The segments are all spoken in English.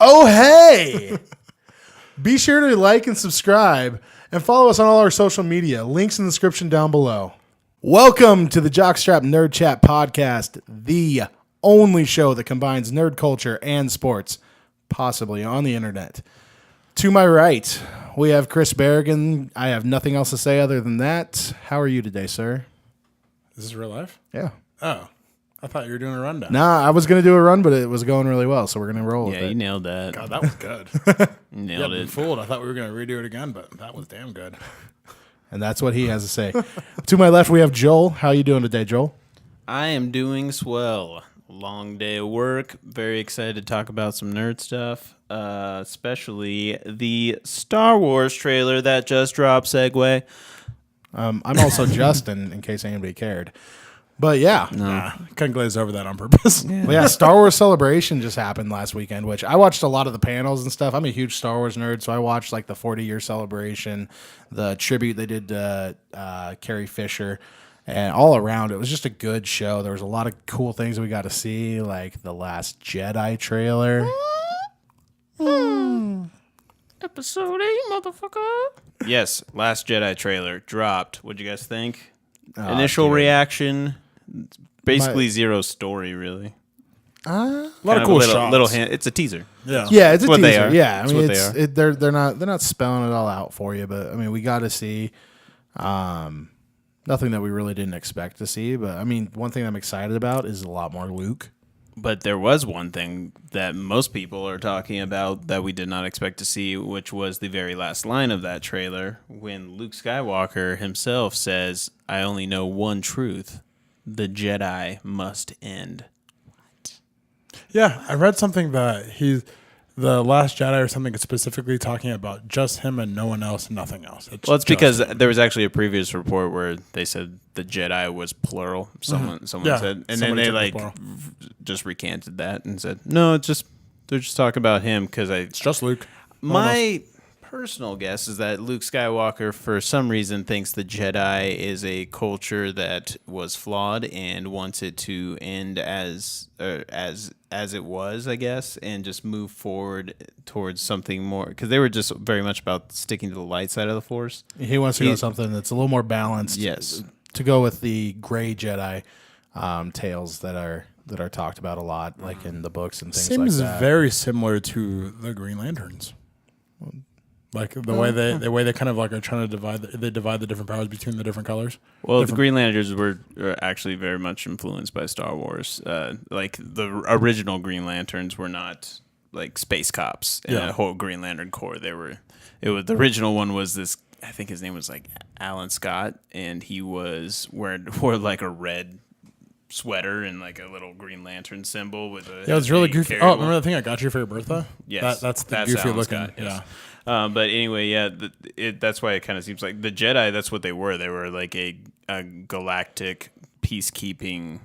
Oh, hey! Be sure to like and subscribe and follow us on all our social media. Links in the description down below. Welcome to the Jockstrap Nerd Chat podcast, the only show that combines nerd culture and sports, possibly on the internet. To my right, we have Chris Berrigan. I have nothing else to say other than that. How are you today, sir? Is this real life? Yeah. Oh, I thought you were doing a rundown. Nah, I was going to do a run, but it was going really well, so we're going to roll with it. Yeah, you nailed that. God, that was good. Nailed Been it. fooled. I thought we were going to redo it again, but that was damn good. And that's what he has to say. To my left, we have Joel. How you doing today, Joel? I am doing swell. Long day of work. Very excited to talk about some nerd stuff, especially the Star Wars trailer that just dropped. Segue. I'm also Justin, in case anybody cared. But yeah. Nah, couldn't glaze over that on purpose. Well, yeah, Star Wars Celebration just happened last weekend, which I watched a lot of the panels and stuff. I'm a huge Star Wars nerd, so I watched like the 40-year celebration, the tribute they did to Carrie Fisher, and all around it was just a good show. There was a lot of cool things that we got to see, like the Last Jedi trailer. Episode 8, motherfucker. Yes, Last Jedi trailer dropped. What'd you guys think? Initial reaction, basically zero story, really. A lot of cool shots. It's a teaser. Yeah. Yeah, it's a what teaser. they are. Yeah, I It's mean, what they are. they're not spelling it all out for you, but I mean, we got to see nothing that we really didn't expect to see. But I mean, one thing I'm excited about is a lot more Luke. But there was one thing that most people are talking about that we did not expect to see, which was the very last line of that trailer when Luke Skywalker himself says, "I only know one truth. The Jedi must end." Yeah, I read something that the Last Jedi or something is specifically talking about just him and no one else, nothing else. It's because there was actually a previous report where they said the Jedi was plural. Someone Yeah, said, and then somebody they took the like plural. just recanted that and said, no, they're just talking about him because It's just Luke. My personal guess is that Luke Skywalker, for some reason, thinks the Jedi is a culture that was flawed and wants it to end as it was, I guess, and just move forward towards something more. Because they were just very much about sticking to the light side of the Force. He wants to go something that's a little more balanced. Yes, to go with the gray Jedi tales that are talked about a lot, like in the books and things Seems like that. very similar to the Green Lanterns. Like the way they kind of like are trying to divide the different powers between the different colors. well, the Green Lanterns were actually very much influenced by Star Wars. Like the original Green Lanterns were not like space cops in a whole Green Lantern Corps. The original one was this. I think his name was like Alan Scott, and he wore like a red sweater and like a little Green Lantern symbol with a. Yeah, it's really goofy. carrier. Oh, remember the thing I got you for your birthday? Yes, that's the goofy Alan looking. Scott, yes. Yeah. But anyway, yeah, that's why it kind of seems like the Jedi. That's what they were. They were like a galactic peacekeeping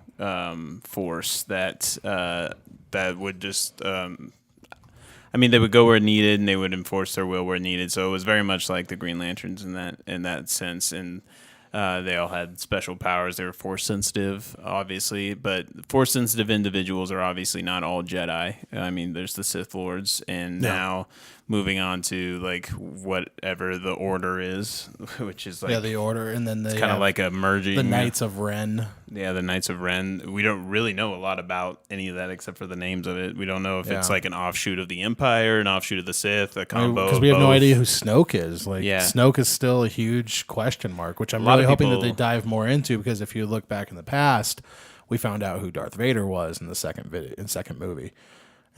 force that would just. I mean, they would go where needed, and they would enforce their will where needed. So it was very much like the Green Lanterns in that sense, and they all had special powers. They were force sensitive, obviously, but force sensitive individuals are obviously not all Jedi. I mean, there's the Sith Lords, and now moving on to like whatever the Order is, which is like the Order, and then kind of like a merging the Knights of Ren. Yeah, the Knights of Ren. We don't really know a lot about any of that except for the names of it. We don't know if it's like an offshoot of the Empire, an offshoot of the Sith, a combo. Because we have no idea who Snoke is. Like, Yeah. Snoke is still a huge question mark, which I'm lot really of hoping that people- they dive more into. Because if you look back in the past, we found out who Darth Vader was in the second movie,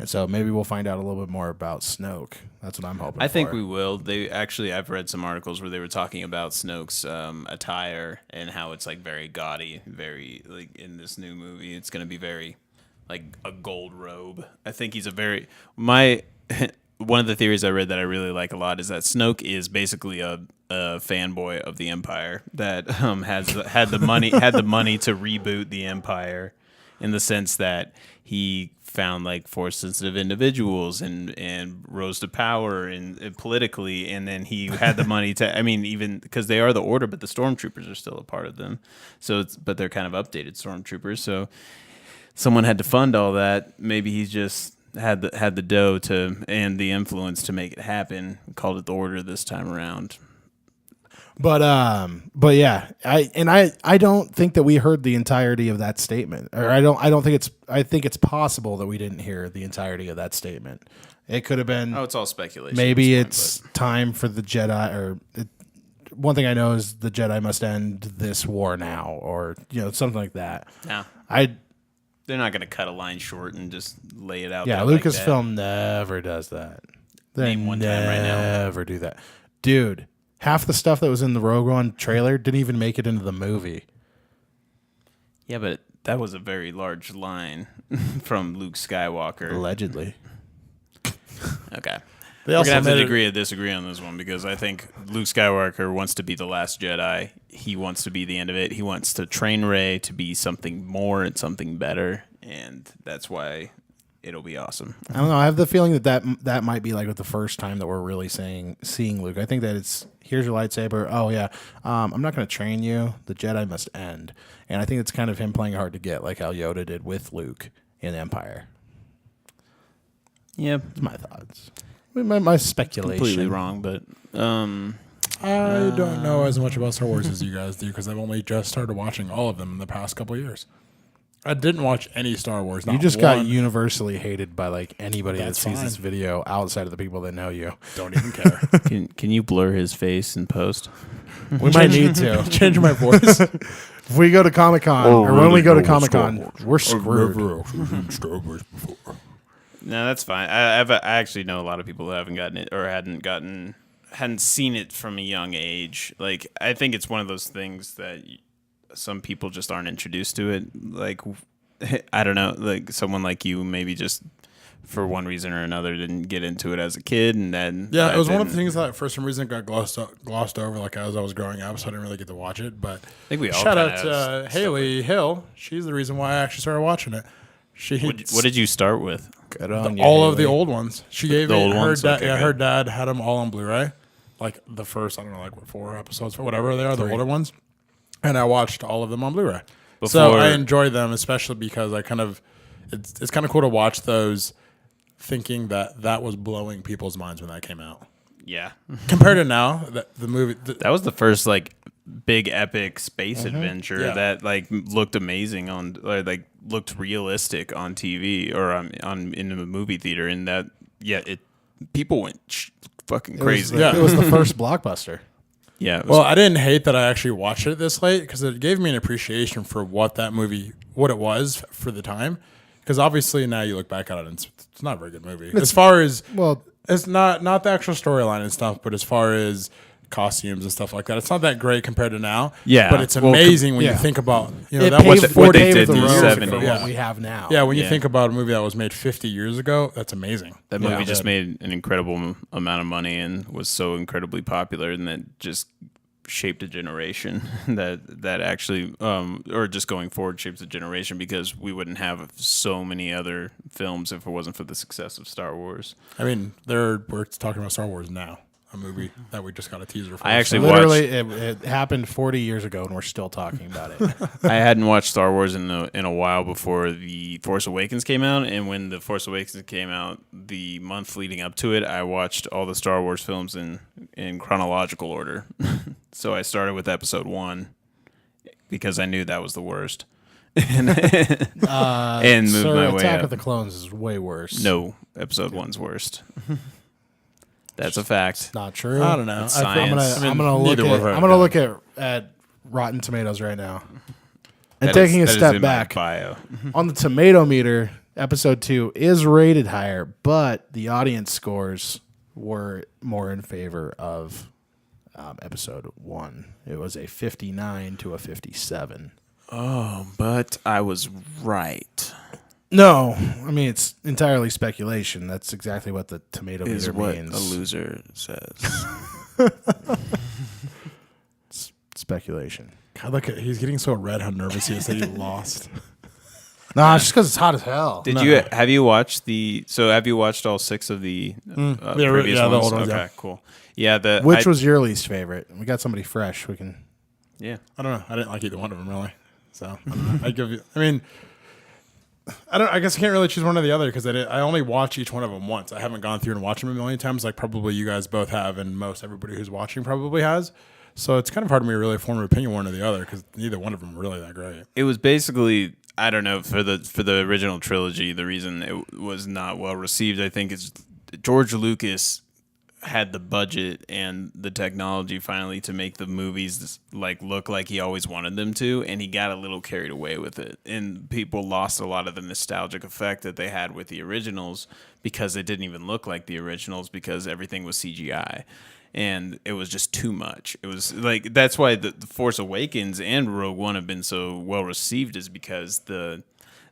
and so maybe we'll find out a little bit more about Snoke. That's what I'm hoping. I think we will. I've read some articles where they were talking about Snoke's attire and how it's like very gaudy, very like in this new movie. It's going to be very like a gold robe. I think he's one of the theories I read that I really like a lot is that Snoke is basically a fanboy of the Empire that had the money to reboot the Empire, in the sense that he found like force sensitive individuals and rose to power and politically, and then he had the money to. I mean, even because they are the Order, but the stormtroopers are still a part of them. So, but they're kind of updated stormtroopers. So, someone had to fund all that. Maybe he's just had the dough and the influence to make it happen. Called it the Order this time around. But yeah, I don't think that we heard the entirety of that statement, or I think it's possible that we didn't hear the entirety of that statement. It could have been. Oh, it's all speculation. Maybe it's time for the Jedi, one thing I know is the Jedi must end this war now, or something like that. No, they're not going to cut a line short and just lay it out. Yeah, there Lucasfilm never does that. They Name one time right now. Never do that, dude. Half the stuff that was in the Rogue One trailer didn't even make it into the movie. Yeah, but that was a very large line from Luke Skywalker. Allegedly. Okay. They We're also going to have to made agree to disagree on this one because I think Luke Skywalker wants to be the last Jedi. He wants to be the end of it. He wants to train Rey to be something more and something better, and that's why it'll be awesome. I don't know. I have the feeling that might be like the first time that we're really seeing Luke. I think that it's here's your lightsaber. Oh yeah, I'm not going to train you. The Jedi must end, and I think it's kind of him playing hard to get, like how Yoda did with Luke in Empire. Yep, That's my thoughts. My speculation. completely wrong, but I don't know as much about Star Wars as you guys do because I've only just started watching all of them in the past couple of years. I didn't watch any Star Wars. You just got universally hated by like anybody that That's sees fine. this video outside of the people that know you. Don't even care. can you blur his face in post? We might need to. Change my voice. If we go to Comic-Con, or when we go to Comic-Con, we're screwed. Star Wars before. No, that's fine. I actually know a lot of people who haven't gotten it or hadn't seen it from a young age. Like I think it's one of those things that some people just aren't introduced to it. Like I don't know, like someone like you maybe just for one reason or another didn't get into it as a kid, and then Yeah, it was one of the things that for some reason got glossed over. Like as I was growing up, so I didn't really get to watch it. But I think we all shout kinda out have to Haley Hill. She's the reason why I actually started watching it. What did you start with? Good on you, all of the Haley. old ones. She gave The me old her ones? dad. Okay, Yeah, good. her dad had them all on Blu-ray. Like the first, I don't know, like what 4 episodes or whatever they are, the older ones. And I watched all of them on Blu-ray. So I enjoyed them, especially because I kind of, it's kind of cool to watch those, thinking that was blowing people's minds when that came out. Yeah, Compared to now, the movie. that was the first like big epic space adventure Yeah. that like looked amazing on or, like looked realistic on TV or in the movie theater, and that people went fucking crazy. It was the first blockbuster. Yeah, it was, Well, I didn't hate that I actually watched it this late because it gave me an appreciation for what that movie, what it was for the time. Because obviously now you look back at it and it's not a very good movie. As far as it's not the actual storyline and stuff, but as far as costumes and stuff like that, it's not that great compared to now. Yeah. but it's Well, amazing when yeah. you think about It that was paved, 40 they did the in the road 70s. for what Yeah. we have now. Yeah, when you Yeah. think about a movie that was made 50 years ago, that's amazing. that movie just made an incredible amount of money and was so incredibly popular, and that just shaped a generation that actually or just going forward shapes a generation because we wouldn't have so many other films if it wasn't for the success of Star Wars. I mean, we're talking about Star Wars now, a movie that we just got a teaser for. I actually Literally, it happened 40 years ago, and we're still talking about it. I hadn't watched Star Wars in a while before The Force Awakens came out, and when The Force Awakens came out, the month leading up to it, I watched all the Star Wars films in chronological order. So I started with Episode 1 because I knew that was the worst, and moved my way Attack up. of the Clones is way worse. No, Episode 1's worst. That's a fact. Not true. I don't know. It's I think- science. I'm gonna look neither at were I'm gonna look at Rotten Tomatoes right now. And That taking is a in step my back bio. on the tomato meter, Episode 2 is rated higher, but the audience scores were more in favor of Episode 1. It was a 59 to a 57. But I was right. No, I mean it's entirely speculation. That's exactly what the tomato Is meter what means. a loser says. Speculation. God, look at he's getting so red how nervous he is that he lost. Nah, it's just because it's hot as hell. Have you watched all 6 of the previous the ones? old ones, Okay, yeah. cool. Yeah, Which was your least favorite? We got somebody fresh. We can. yeah. I don't know. I didn't like either one of them really. So I give you. I mean, I guess I can't really choose one or the other because I only watch each one of them once. I haven't gone through and watched them a million times like probably you guys both have and most everybody who's watching probably has. So it's kind of hard for me to really form an opinion one or the other because neither one of them are really that great. It was basically, I don't know, for the original trilogy, the reason it was not well received, I think, is George Lucas had the budget and the technology finally to make the movies like look like he always wanted them to, and he got a little carried away with it, and people lost a lot of the nostalgic effect that they had with the originals because it didn't even look like the originals because everything was CGI. And it was just too much. It was like, that's why the Force Awakens and Rogue One have been so well received, is because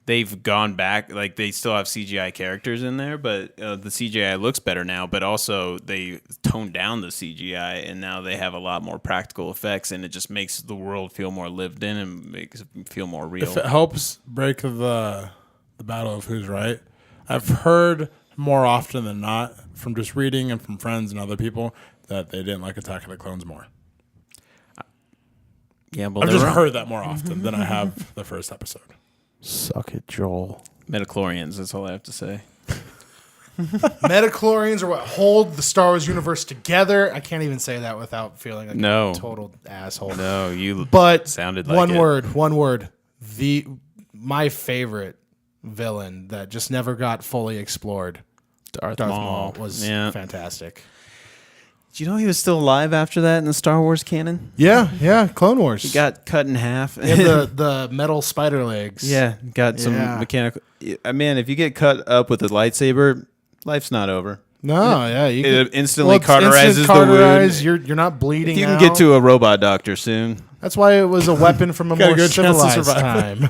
they've gone back, like they still have CGI characters in there, but the CGI looks better now, but also they toned down the CGI and now they have a lot more practical effects, and it just makes the world feel more lived in and makes it feel more real. If it helps break the battle of who's right, I've heard more often than not from just reading and from friends and other people that they didn't like Attack of the Clones more. Yeah, well, I've just heard that more often than I have the first episode. Suck it, Joel. Metachlorians, that's all I have to say. Metachlorians are what hold the Star Wars universe together. I can't even say that without feeling like a total asshole. No, you sounded like one word. My favorite villain that just never got fully explored. Darth Maul was fantastic. Do you know he was still alive after that in the Star Wars canon? Yeah, Clone Wars. He got cut in half. He had the metal spider legs. Yeah, got some mechanical. Man, if you get cut up with a lightsaber, life's not over. No, it instantly cauterizes the wound. You're not bleeding. You can get to a robot doctor soon. That's why it was a weapon from a more civilized time.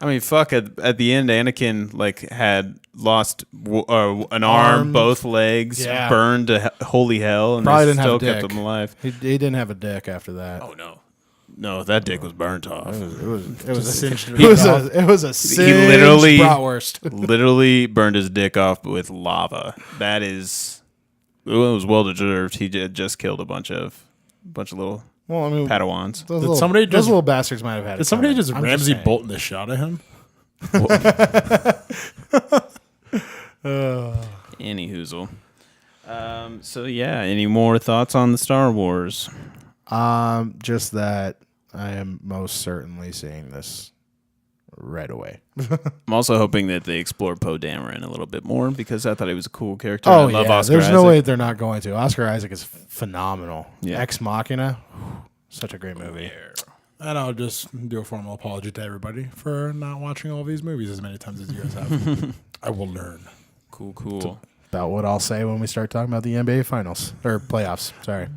I mean, fuck. At the end, Anakin had lost an arm, both legs, burned to holy hell, and probably they didn't still have a kept dick. him alive. He didn't have a dick after that. Oh no, that dick was burnt off. It was a singed bratwurst. Literally burned his dick off with lava. It was well deserved. He just killed a bunch of little. Well, I mean, Padawans. Those little bastards might have had it. Did somebody just Ramsey Bolton a shot at him? Any hoozle. So yeah, any more thoughts on the Star Wars? Just that I am most certainly seeing this right away. I'm also hoping that they explore Poe Dameron a little bit more because I thought he was a cool character. Oh, I love yeah. Oscar There's Isaac. no way they're not going to. Oscar Isaac is phenomenal. Yeah. Ex Machina, such a great movie. And I'll just do a formal apology to everybody for not watching all these movies as many times as you guys have. I will learn. Cool. About what I'll say when we start talking about the NBA finals or playoffs. Sorry.